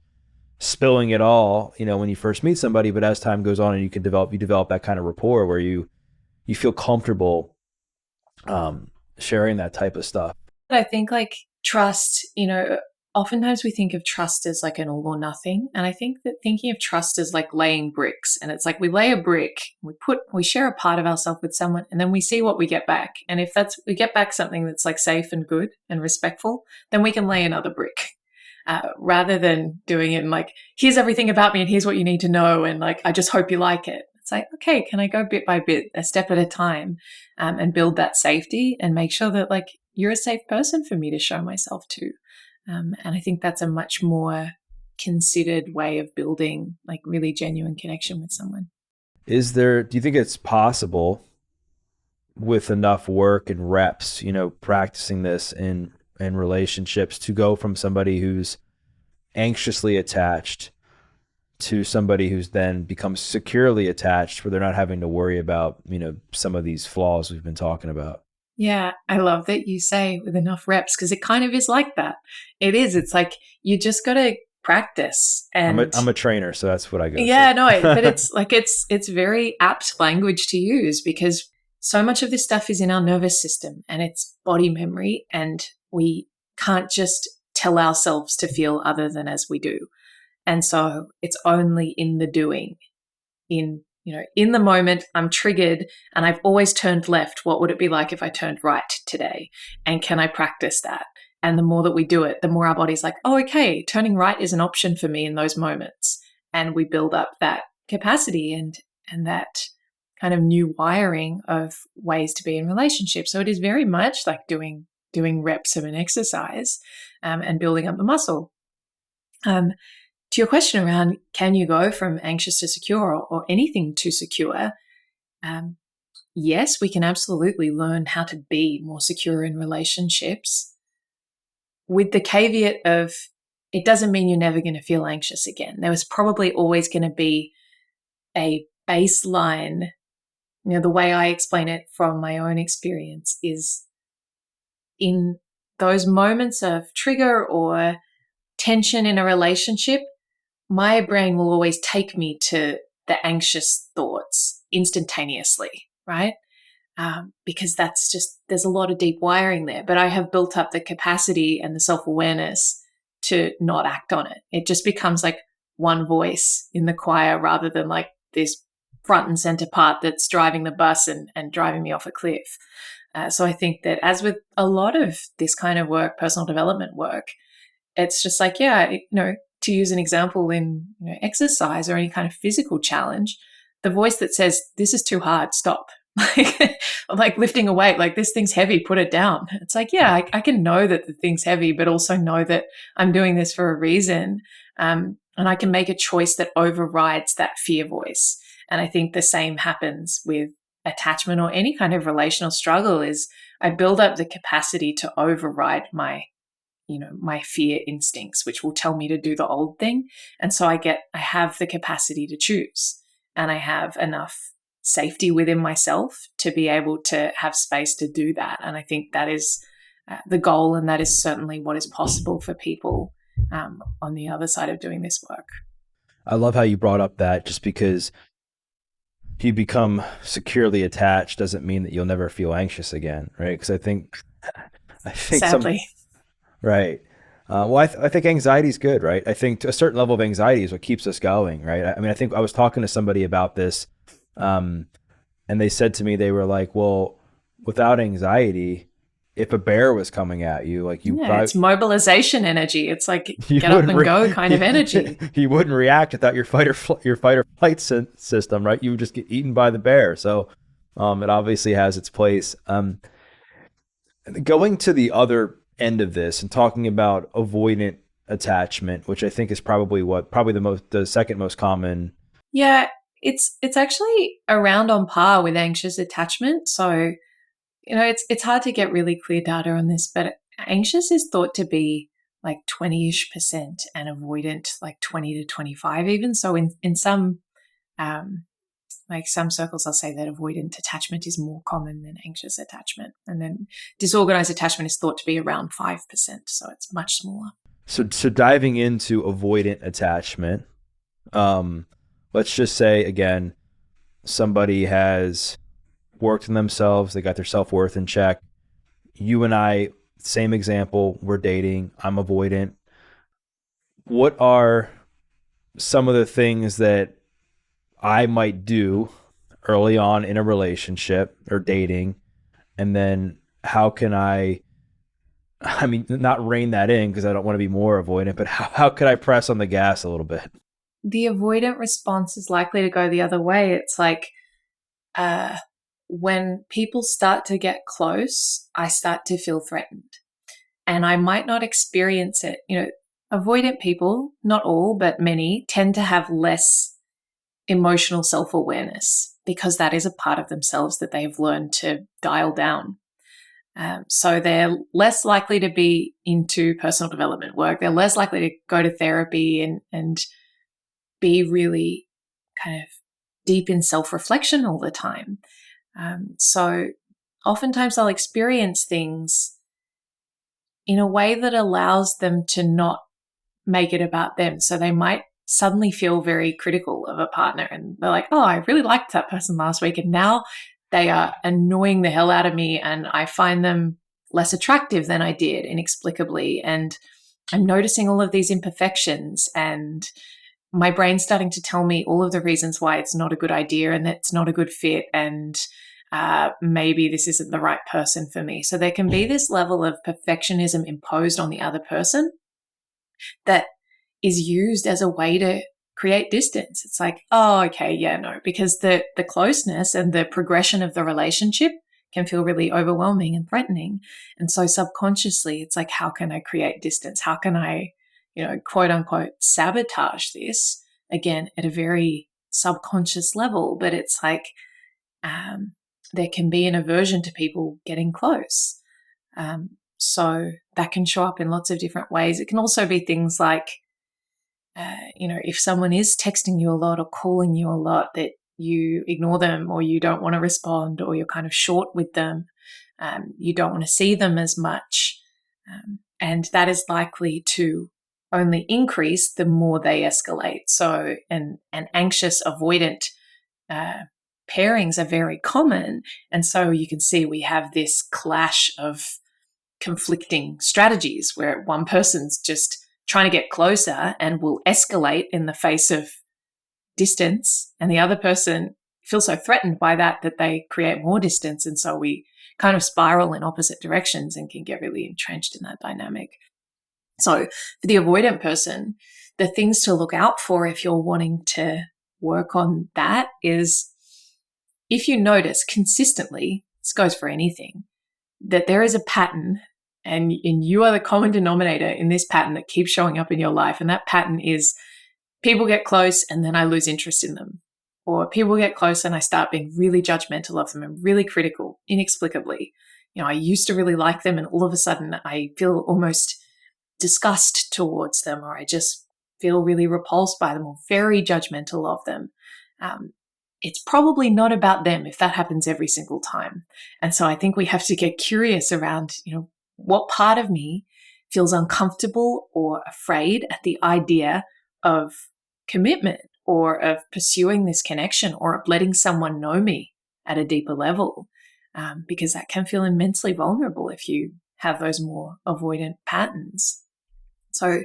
spilling it all, when you first meet somebody, but as time goes on and you develop that kind of rapport where you feel comfortable sharing that type of stuff. I think like trust, oftentimes we think of trust as like an all or nothing. And I think that thinking of trust as like laying bricks, and it's like we lay a brick, we share a part of ourselves with someone, and then we see what we get back. And if we get back something that's like safe and good and respectful, then we can lay another brick. Rather than doing it and like, here's everything about me and here's what you need to know. And like, I just hope you like it. It's like, okay, can I go bit by bit, a step at a time, and build that safety and make sure that like you're a safe person for me to show myself to. And I think that's a much more considered way of building like really genuine connection with someone. Do you think it's possible with enough work and reps, practicing this in relationships, to go from somebody who's anxiously attached to somebody who's then becomes securely attached, where they're not having to worry about, some of these flaws we've been talking about? Yeah, I love that you say with enough reps, because it kind of is like that. It is. It's like you just got to practice. And I'm a trainer, so that's what I go. Yeah, no, but it's like it's very apt language to use, because so much of this stuff is in our nervous system and it's body memory, and we can't just tell ourselves to feel other than as we do. And so it's only in the doing, in the moment, I'm triggered and I've always turned left. What would it be like if I turned right today? And can I practice that? And the more that we do it, the more our body's like, oh, okay, turning right is an option for me in those moments. And we build up that capacity and that kind of new wiring of ways to be in relationships. So it is very much like doing reps of an exercise, and building up the muscle. To your question around, can you go from anxious to secure, or anything to secure? Yes, we can absolutely learn how to be more secure in relationships, with the caveat of it doesn't mean you're never going to feel anxious again. There was probably always going to be a baseline. The way I explain it from my own experience is, in those moments of trigger or tension in a relationship, my brain will always take me to the anxious thoughts instantaneously, right? Because there's a lot of deep wiring there, but I have built up the capacity and the self-awareness to not act on it. It just becomes like one voice in the choir, rather than like this front and center part that's driving the bus and driving me off a cliff. So I think that, as with a lot of this kind of work, personal development work, it's just like, to use an example in exercise or any kind of physical challenge, the voice that says, this is too hard, stop, like lifting a weight, like this thing's heavy, put it down. It's like, yeah, I can know that the thing's heavy, but also know that I'm doing this for a reason. And I can make a choice that overrides that fear voice. And I think the same happens with attachment or any kind of relational struggle is I build up the capacity to override my fear instincts, which will tell me to do the old thing. And so I have the capacity to choose, and I have enough safety within myself to be able to have space to do that. And I think that is the goal, and that is certainly what is possible for people on the other side of doing this work. I love how you brought up that just because you become securely attached doesn't mean that you'll never feel anxious again, right? Because I think Sadly. right. Well, I think anxiety is good, right? I think a certain level of anxiety is what keeps us going, right? I mean, I think I was talking to somebody about this, and they said to me, they were like, well, without anxiety, if a bear was coming at you, like It's mobilization energy. It's like you get up and go kind of energy. You wouldn't react without your fight or flight system, right? You would just get eaten by the bear. So, it obviously has its place. Going to the other end of this and talking about avoidant attachment, which I think is probably the second most common. Yeah, it's actually around on par with anxious attachment. So, it's hard to get really clear data on this, but anxious is thought to be like 20-ish% and avoidant like 20 to 25 even. So in some like some circles, I'll say that avoidant attachment is more common than anxious attachment. And then disorganized attachment is thought to be around 5%. So it's much smaller. So diving into avoidant attachment, let's just say again, somebody has worked on themselves, they got their self-worth in check. You and I, same example, we're dating, I'm avoidant. What are some of the things that I might do early on in a relationship or dating, and then how can I mean, not rein that in because I don't want to be more avoidant, but how could I press on the gas a little bit? The avoidant response is likely to go the other way. It's like when people start to get close, I start to feel threatened, and I might not experience it. Avoidant people, not all, but many, tend to have less emotional self-awareness because that is a part of themselves that they've learned to dial down. So they're less likely to be into personal development work. They're less likely to go to therapy and be really kind of deep in self-reflection all the time. So oftentimes they'll experience things in a way that allows them to not make it about them. So they might suddenly feel very critical of a partner, and they're like, oh, I really liked that person last week, and now they are annoying the hell out of me, and I find them less attractive than I did inexplicably, and I'm noticing all of these imperfections, and my brain's starting to tell me all of the reasons why it's not a good idea and it's not a good fit, and maybe this isn't the right person for me. So there can be this level of perfectionism imposed on the other person that is used as a way to create distance. It's like, oh, okay, yeah, no, because the closeness and the progression of the relationship can feel really overwhelming and threatening. And so subconsciously, it's like, how can I create distance? How can I, quote unquote, sabotage this again at a very subconscious level? But it's like there can be an aversion to people getting close. So that can show up in lots of different ways. It can also be things like, if someone is texting you a lot or calling you a lot, that you ignore them or you don't want to respond, or you're kind of short with them. You don't want to see them as much. And that is likely to only increase the more they escalate. So an anxious avoidant pairings are very common. And so you can see we have this clash of conflicting strategies where one person's just trying to get closer and will escalate in the face of distance, and the other person feels so threatened by that they create more distance, and so we kind of spiral in opposite directions and can get really entrenched in that dynamic. So for the avoidant person, the things to look out for if you're wanting to work on that is if you notice consistently, this goes for anything, that there is a pattern and you are the common denominator in this pattern that keeps showing up in your life. And that pattern is people get close and then I lose interest in them. Or people get close and I start being really judgmental of them and really critical, inexplicably. I used to really like them and all of a sudden I feel almost disgust towards them, or I just feel really repulsed by them or very judgmental of them. It's probably not about them if that happens every single time. And so I think we have to get curious around, what part of me feels uncomfortable or afraid at the idea of commitment or of pursuing this connection or of letting someone know me at a deeper level, because that can feel immensely vulnerable if you have those more avoidant patterns. So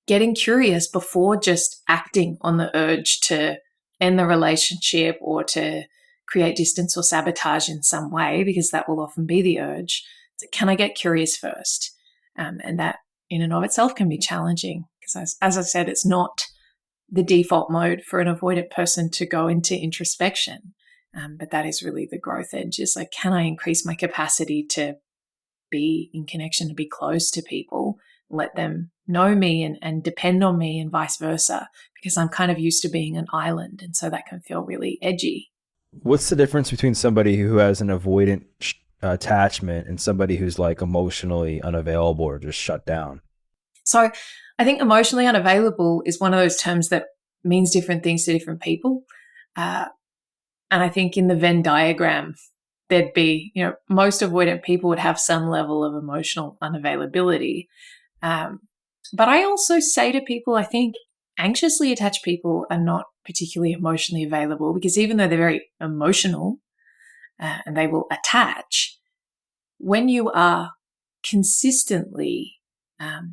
getting curious before just acting on the urge to end the relationship or to create distance or sabotage in some way, because that will often be the urge. So can I get curious first? And that in and of itself can be challenging because as I said, it's not the default mode for an avoidant person to go into introspection. But that is really the growth edge, is like, can I increase my capacity to be in connection, to be close to people, let them know me and depend on me and vice versa, because I'm kind of used to being an island. And so that can feel really edgy. What's the difference between somebody who has an avoidant attachment and somebody who's like emotionally unavailable or just shut down? So I think emotionally unavailable is one of those terms that means different things to different people. And I think in the Venn diagram, there'd be, most avoidant people would have some level of emotional unavailability. But I also say to people, I think anxiously attached people are not particularly emotionally available, because even though they're very emotional and they will attach, when you are consistently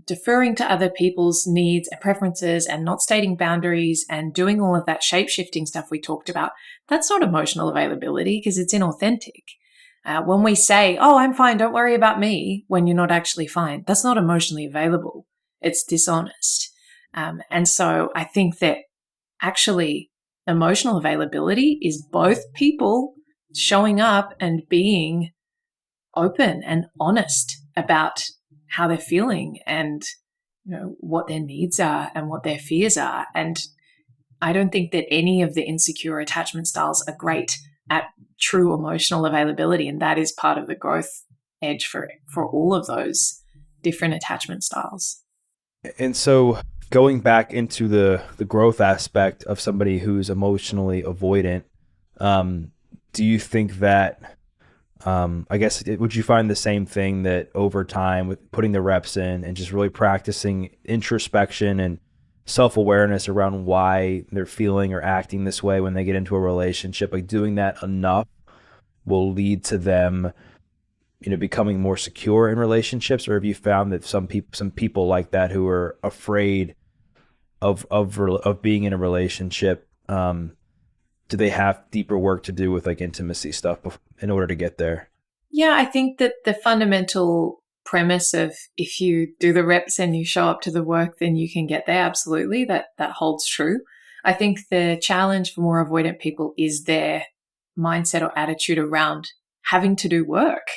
deferring to other people's needs and preferences and not stating boundaries and doing all of that shape-shifting stuff we talked about, that's not emotional availability because it's inauthentic. When we say, oh, I'm fine, don't worry about me, when you're not actually fine, that's not emotionally available. It's dishonest. And so I think that actually emotional availability is both people showing up and being open and honest about how they're feeling and what their needs are and what their fears are. And I don't think that any of the insecure attachment styles are great at true emotional availability, and that is part of the growth edge for all of those different attachment styles. And so going back into the growth aspect of somebody who's emotionally avoidant, do you think that I guess would you find the same thing, that over time with putting the reps in and just really practicing introspection and self-awareness around why they're feeling or acting this way when they get into a relationship, like doing that enough will lead to them, becoming more secure in relationships? Or have you found that some people like that who are afraid of being in a relationship, do they have deeper work to do with like intimacy stuff in order to get there? Yeah, I think that the fundamental premise of if you do the reps and you show up to the work, then you can get there. Absolutely. That holds true. I think the challenge for more avoidant people is their mindset or attitude around having to do work.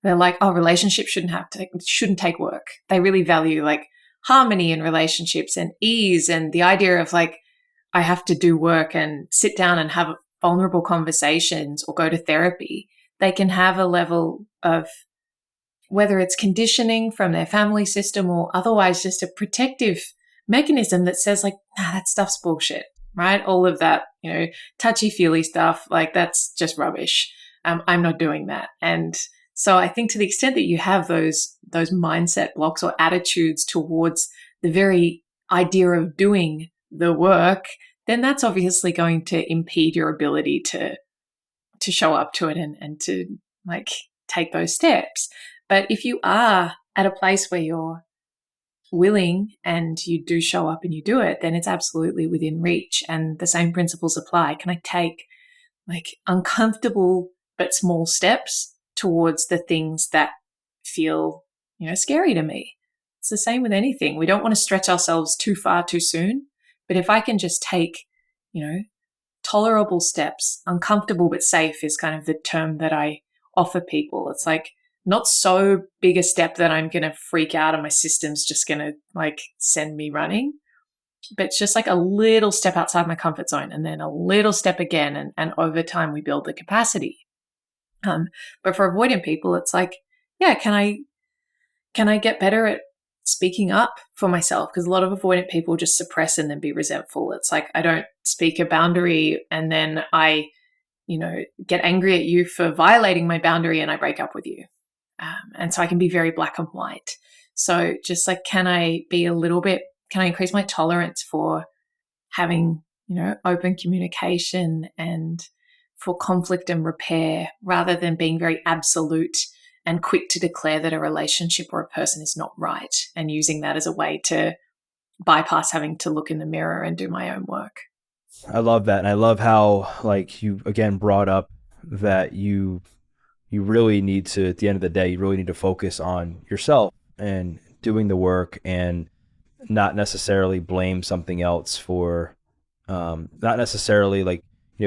They're like, oh, relationships shouldn't take work. They really value like harmony in relationships and ease, and the idea of like, I have to do work and sit down and have vulnerable conversations or go to therapy. They can have a level of, whether it's conditioning from their family system or otherwise just a protective mechanism that says like, nah, that stuff's bullshit, right? All of that, touchy-feely stuff, like that's just rubbish. I'm not doing that. And so I think to the extent that you have those mindset blocks or attitudes towards the very idea of doing the work, then that's obviously going to impede your ability to show up to it and to like take those steps. But if you are at a place where you're willing and you do show up and you do it, then it's absolutely within reach. And the same principles apply. Can I take like uncomfortable but small steps towards the things that feel, scary to me? It's the same with anything. We don't want to stretch ourselves too far too soon. But if I can just take, tolerable steps. Uncomfortable but safe is kind of the term that I offer people. It's like not so big a step that I'm going to freak out and my system's just going to like send me running, but it's just like a little step outside my comfort zone and then a little step again. And over time we build the capacity. But for avoidant people, it's like, yeah, can I get better at speaking up for myself? Because a lot of avoidant people just suppress and then be resentful. It's like, I don't speak a boundary and then I, get angry at you for violating my boundary and I break up with you. And so I can be very black and white. So just like, can I increase my tolerance for having, open communication and for conflict and repair rather than being very absolute and quick to declare that a relationship or a person is not right and using that as a way to bypass having to look in the mirror and do my own work. I love that. And I love how like you again brought up that you really need to, at the end of the day, you really need to focus on yourself and doing the work and not necessarily blame something else for, not necessarily like,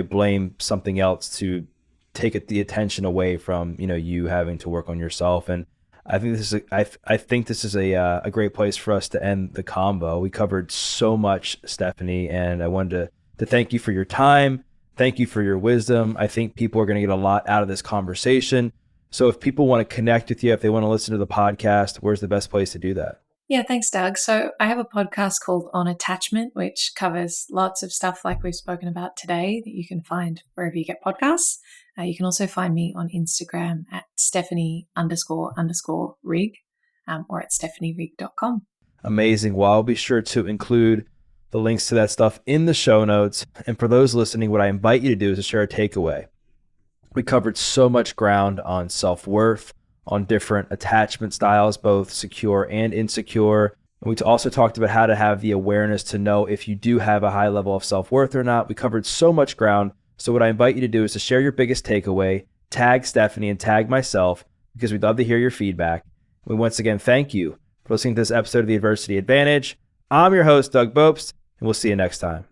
blame something else to take the attention away from, you having to work on yourself. And I think this is a great place for us to end the combo. We covered so much, Stephanie, and I wanted to thank you for your time. Thank you for your wisdom. I think people are going to get a lot out of this conversation. So if people want to connect with you, if they want to listen to the podcast, where's the best place to do that? Yeah, thanks, Doug. So I have a podcast called On Attachment, which covers lots of stuff like we've spoken about today that you can find wherever you get podcasts. You can also find me on Instagram at Stephanie__Rigg or at stephanierig.com. Amazing. Well, I'll be sure to include the links to that stuff in the show notes. And for those listening, what I invite you to do is to share a takeaway. We covered so much ground on self-worth, on different attachment styles, both secure and insecure. And we also talked about how to have the awareness to know if you do have a high level of self-worth or not. We covered so much ground. So what I invite you to do is to share your biggest takeaway, tag Stephanie and tag myself, because we'd love to hear your feedback. We once again thank you for listening to this episode of The Adversity Advantage. I'm your host, Doug Bopst, and we'll see you next time.